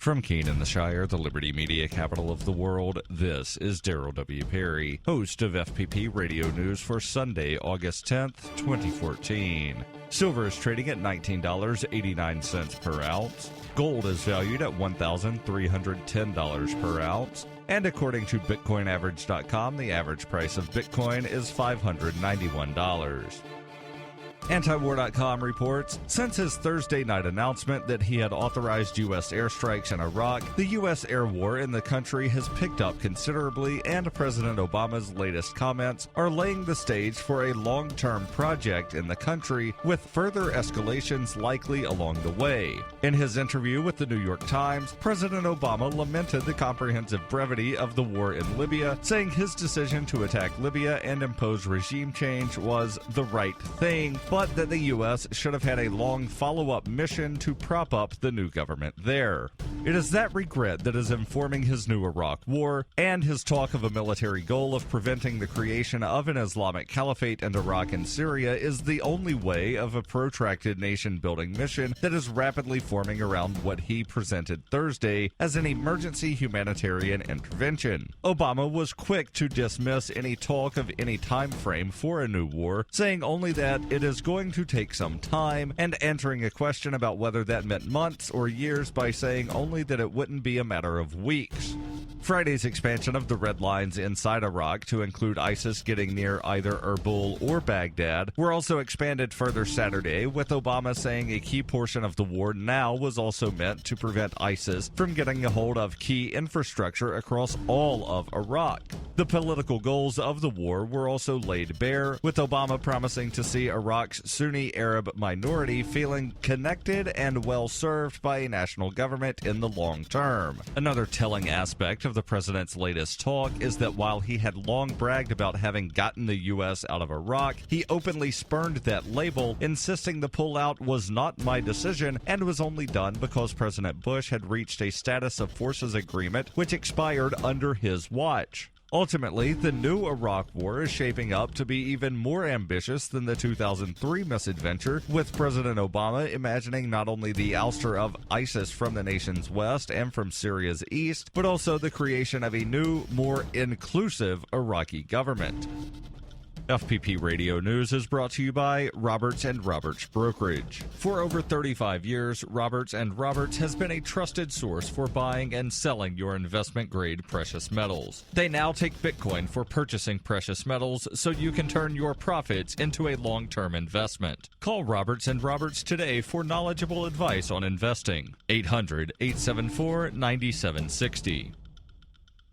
From Keene in the Shire, the Liberty Media capital of the world, this is Darrell W. Perry, host of FPP Radio News for Sunday, August 10th, 2014. Silver is trading at $19.89 per ounce. Gold is valued at $1,310 per ounce. And according to BitcoinAverage.com, the average price of Bitcoin is $591. Antiwar.com reports, since his Thursday night announcement that he had authorized U.S. airstrikes in Iraq, the U.S. air war in the country has picked up considerably, and President Obama's latest comments are laying the stage for a long-term project in the country, with further escalations likely along the way. In his interview with the New York Times, President Obama lamented the comprehensive brevity of the war in Libya, saying his decision to attack Libya and impose regime change was the right thing, but that the U.S. should have had a long follow-up mission to prop up the new government there. It is that regret that is informing his new Iraq war, and his talk of a military goal of preventing the creation of an Islamic caliphate in Iraq and Syria is the only way of a protracted nation-building mission that is rapidly forming around what he presented Thursday as an emergency humanitarian intervention. Obama was quick to dismiss any talk of any time frame for a new war, saying only that it is going to take some time, and answering a question about whether that meant months or years by saying only that it wouldn't be a matter of weeks. Friday's expansion of the red lines inside Iraq to include ISIS getting near either Erbil or Baghdad were also expanded further Saturday, with Obama saying a key portion of the war now was also meant to prevent ISIS from getting a hold of key infrastructure across all of Iraq. The political goals of the war were also laid bare, with Obama promising to see Iraq's Sunni Arab minority feeling connected and well served by a national government in the long term. Another telling aspect of the president's latest talk is that while he had long bragged about having gotten the U.S. out of Iraq, he openly spurned that label, insisting the pullout was not my decision and was only done because President Bush had reached a status of forces agreement which expired under his watch. Ultimately, the new Iraq war is shaping up to be even more ambitious than the 2003 misadventure, with President Obama imagining not only the ouster of ISIS from the nation's west and from Syria's east, but also the creation of a new, more inclusive Iraqi government. FPP Radio News is brought to you by Roberts & Roberts Brokerage. For over 35 years, Roberts & Roberts has been a trusted source for buying and selling your investment-grade precious metals. They now take Bitcoin for purchasing precious metals so you can turn your profits into a long-term investment. Call Roberts & Roberts today for knowledgeable advice on investing. 800-874-9760.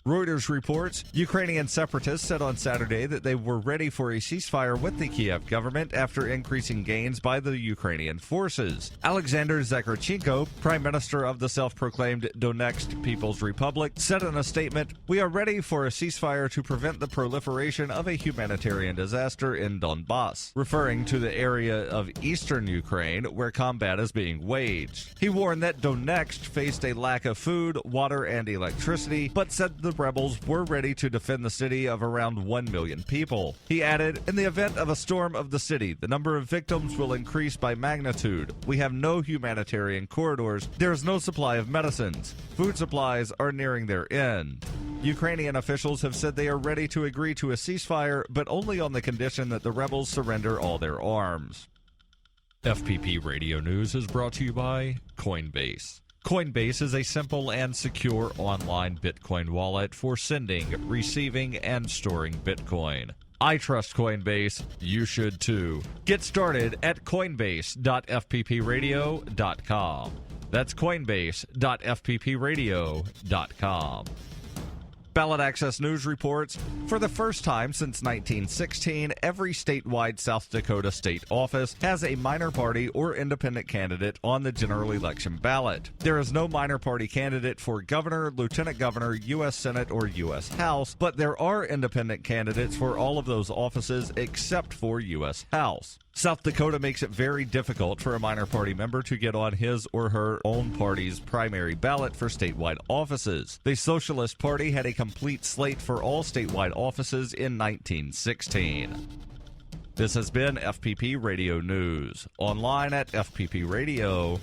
Reuters reports, Ukrainian separatists said on Saturday that they were ready for a ceasefire with the Kiev government after increasing gains by the Ukrainian forces. Alexander Zakarchenko, prime minister of the self-proclaimed Donetsk People's Republic, said in a statement, "We are ready for a ceasefire to prevent the proliferation of a humanitarian disaster in Donbass," referring to the area of eastern Ukraine where combat is being waged. He warned that Donetsk faced a lack of food, water, and electricity, but said the rebels were ready to defend the city of around 1 million people. He added, "In the event of a storm of the city, the number of victims will increase by magnitude. We have no humanitarian corridors. There is no supply of medicines. Food supplies are nearing their end." Ukrainian officials have said they are ready to agree to a ceasefire, but only on the condition that the rebels surrender all their arms. FPP Radio News is brought to you by Coinbase. Coinbase is a simple and secure online Bitcoin wallet for sending, receiving, and storing Bitcoin. I trust Coinbase. You should too. Get started at coinbase.fppradio.com. That's coinbase.fppradio.com. Ballot Access News reports, for the first time since 1916, every statewide South Dakota state office has a minor party or independent candidate on the general election ballot. There is no minor party candidate for governor, lieutenant governor, U.S. Senate, or U.S. House, but there are independent candidates for all of those offices except for U.S. House. South Dakota makes it very difficult for a minor party member to get on his or her own party's primary ballot for statewide offices. The Socialist Party had a complete slate for all statewide offices in 1916. This has been FPP Radio News, online at fppradio.com.